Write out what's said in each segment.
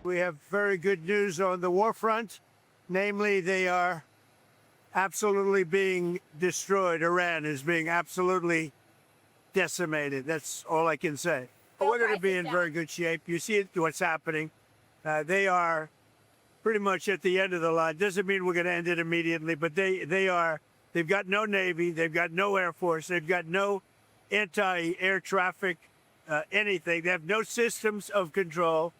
We have very good news on the war front. Namely, they are absolutely being destroyed. Iran is being absolutely decimated. That's all I can say. But we're going to be in very good shape. You see what's happening. They are pretty much at the end of the line. Doesn't mean we're going to end it immediately, but they've got no Navy, they've got no Air Force, they've got no anti-air traffic, anything. They have no systems of control.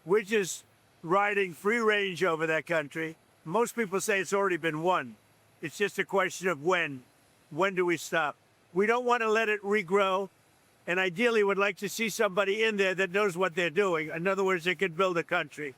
We're just riding free range over that country. Most people say it's already been won. It's just a question of when. When do we stop? We don't want to let it regrow. And ideally would like to see somebody in there that knows what they're doing. In other words, they could build a country.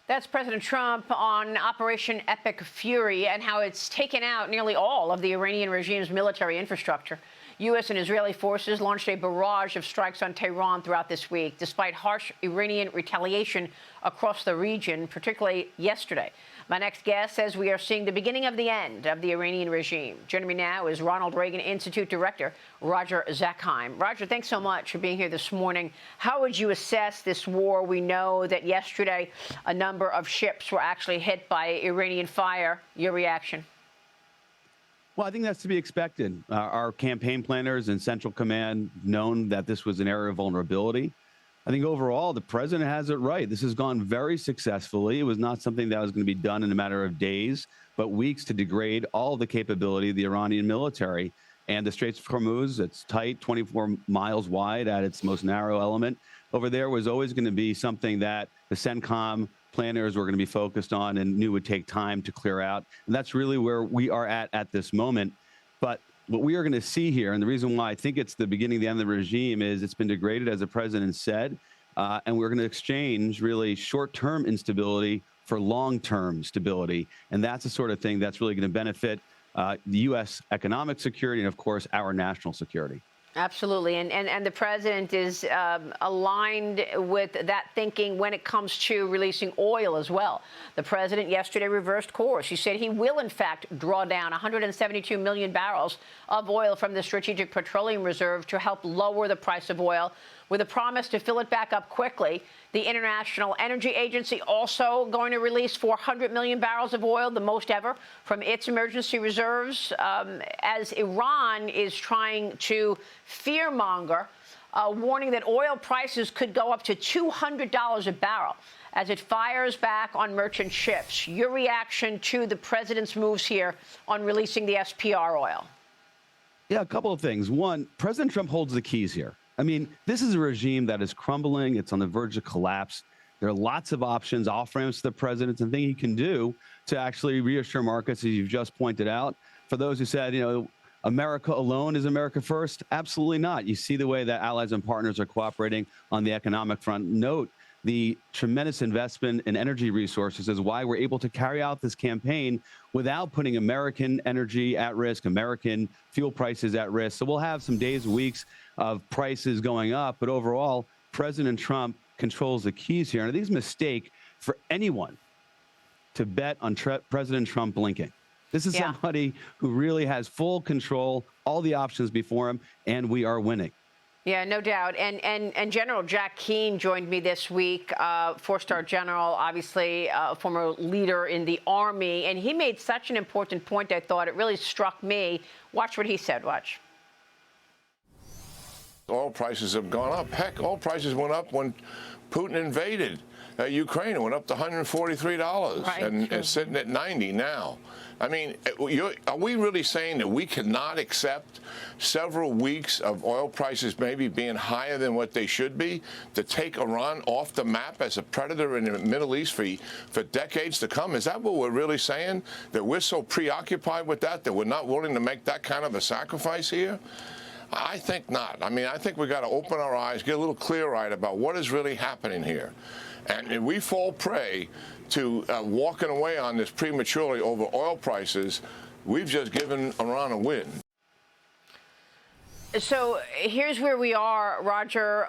That's President Trump on Operation Epic Fury and how it's taken out nearly all of the Iranian regime's military infrastructure. U.S. and Israeli forces launched a barrage of strikes on Tehran throughout this week, despite harsh Iranian retaliation across the region, particularly yesterday. My next guest says we are seeing the beginning of the end of the Iranian regime. Joining me now is Ronald Reagan Institute Director Roger Zakheim. Roger, thanks so much for being here this morning. How would you assess this war? We know that yesterday a number of ships were actually hit by Iranian fire. Your reaction? Well, I think that's to be expected. Our campaign planners and Central Command known that this was an area of vulnerability. I think overall, the president has it right. This has gone very successfully. It was not something that was going to be done in a matter of days, but weeks to degrade all of the capability of the Iranian military. And the Strait of Hormuz, it's tight, 24 miles wide at its most narrow element. Over there was always going to be something that the CENTCOM planners were going to be focused on and knew would take time to clear out. And that's really where we are at this moment. But what we are going to see here, and the reason why I think it's the beginning of the end of the regime, is it's been degraded, as the president said, and we're going to exchange really short-term instability for long-term stability. And that's the sort of thing that's really going to benefit the U.S. economic security and, of course, our national security. Absolutely. And the president is aligned with that thinking when it comes to releasing oil as well. The president yesterday reversed course. He said he will, in fact, draw down 172 million barrels of oil from the Strategic Petroleum Reserve to help lower the price of oil, with a promise to fill it back up quickly. The International Energy Agency also going to release 400 million barrels of oil, the most ever, from its emergency reserves, as Iran is trying to fearmonger, warning that oil prices could go up to $200 a barrel as it fires back on merchant ships. Your reaction to the president's moves here on releasing the SPR oil? Yeah, a couple of things. One, President Trump holds the keys here. I mean, this is a regime that is crumbling. It's on the verge of collapse. There are lots of options, off-ramps to the president, and things he can do to actually reassure markets, as you've just pointed out. For those who said, America alone is America first, absolutely not. You see the way that allies and partners are cooperating on the economic front. Note the tremendous investment in energy resources is why we're able to carry out this campaign without putting American energy at risk, American fuel prices at risk. So we'll have some days, weeks of prices going up, but overall, President Trump controls the keys here. And I think it's a mistake for anyone to bet on President Trump blinking. This is somebody who really has full control, all the options before him, and we are winning. Yeah, no doubt. And General Jack Keane joined me this week, four-star general, obviously a former leader in the Army. And he made such an important point, I thought. It really struck me. Watch what he said. Watch. Oil prices have gone up. Heck, oil prices went up when Putin invaded Ukraine. It went up to $143, right, and it's sitting at $90 now. I mean, are we really saying that we cannot accept several weeks of oil prices maybe being higher than what they should be to take Iran off the map as a predator in the Middle East for decades to come? Is that what we're really saying? That we're so preoccupied with that we're not willing to make that kind of a sacrifice here? I think not. I mean, I think we got to open our eyes, get a little clear-eyed about what is really happening here. And if we fall prey to walking away on this prematurely over oil prices, we've just given Iran a win. So here's where we are, Roger.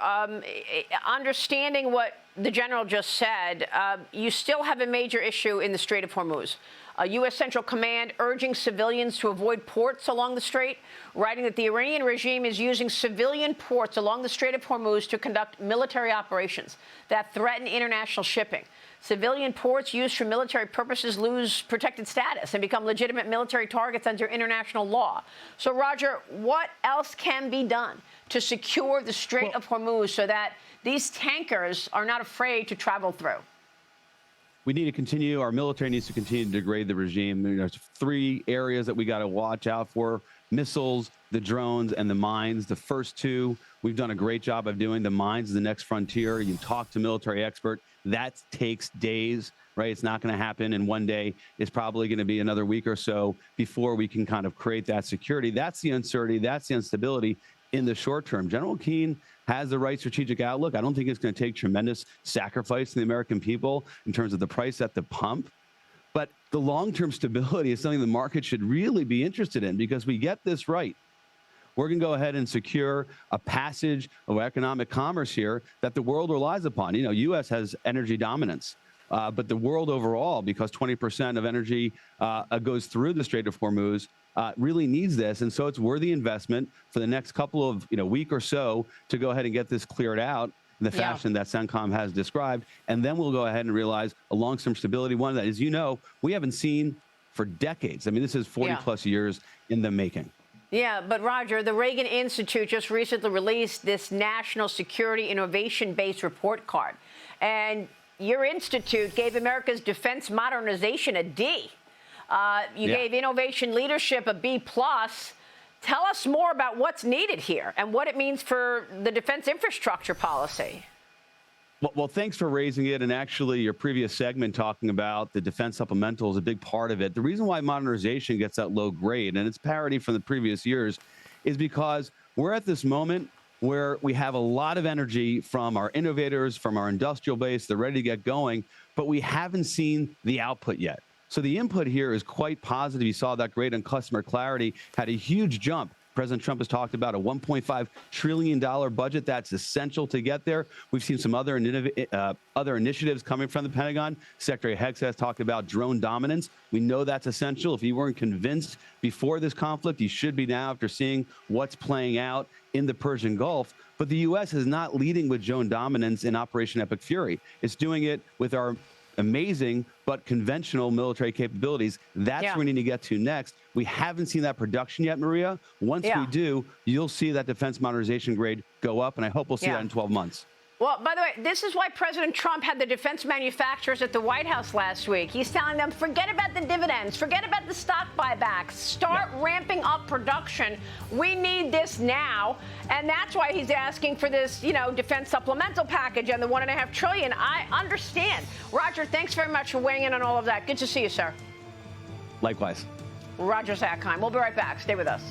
Understanding what the general just said, you still have a major issue in the Strait of Hormuz. U.S. Central Command urging civilians to avoid ports along the strait, writing that the Iranian regime is using civilian ports along the Strait of Hormuz to conduct military operations that threaten international shipping. Civilian ports used for military purposes lose protected status and become legitimate military targets under international law. So, Roger, what else can be done to secure the Strait of Hormuz so that these tankers are not afraid to travel through? We need to continue, our military needs to continue to degrade the regime. There's 3 areas that we got to watch out for: missiles, the drones, and the mines. The first 2, we've done a great job of doing. The mines is the next frontier. You talk to military expert, that takes days, right? It's not going to happen in one day. It's probably going to be another week or so before we can kind of create that security. That's the uncertainty, that's the instability in the short term. General Keane has the right strategic outlook. I don't think it's going to take tremendous sacrifice from the American people in terms of the price at the pump. But the long-term stability is something the market should really be interested in, because we get this right, we're going to go ahead and secure a passage of economic commerce here that the world relies upon. You know, U.S. has energy dominance, but the world overall, because 20% of energy goes through the Strait of Hormuz, really needs this. And so it's worthy investment for the next couple of week or so to go ahead and get this cleared out in the fashion that CENTCOM has described. And then we'll go ahead and realize a long-term stability, one that, as you know, we haven't seen for decades. I mean, this is 40 plus years in the making. Yeah, but Roger, the Reagan Institute just recently released this National Security Innovation-Based report card. And your institute gave America's defense modernization a D. You gave innovation leadership a B+. Tell us more about what's needed here and what it means for the defense infrastructure policy. Well, thanks for raising it. And actually, your previous segment talking about the defense supplemental is a big part of it. The reason why modernization gets that low grade, and it's parity from the previous years, is because we're at this moment where we have a lot of energy from our innovators, from our industrial base. They're ready to get going, but we haven't seen the output yet. So the input here is quite positive. You saw that grade on customer clarity had a huge jump. President Trump has talked about a $1.5 trillion budget. That's essential to get there. We've seen some other initiatives coming from the Pentagon. Secretary Hicks has talked about drone dominance. We know that's essential. If you weren't convinced before this conflict, you should be now after seeing what's playing out in the Persian Gulf. But the U.S. is not leading with drone dominance in Operation Epic Fury. It's doing it with our amazing but conventional military capabilities. That's where we need to get to next. We haven't seen that production yet, Maria. Once we do, you'll see that defense modernization grade go up, and I hope we'll see that in 12 months. Well, by the way, this is why President Trump had the defense manufacturers at the White House last week. He's telling them, forget about the dividends, forget about the stock buybacks, start ramping up production. We need this now. And that's why he's asking for this, defense supplemental package and the $1.5 trillion. I understand. Roger, thanks very much for weighing in on all of that. Good to see you, sir. Likewise. Roger Zakheim. We'll be right back. Stay with us.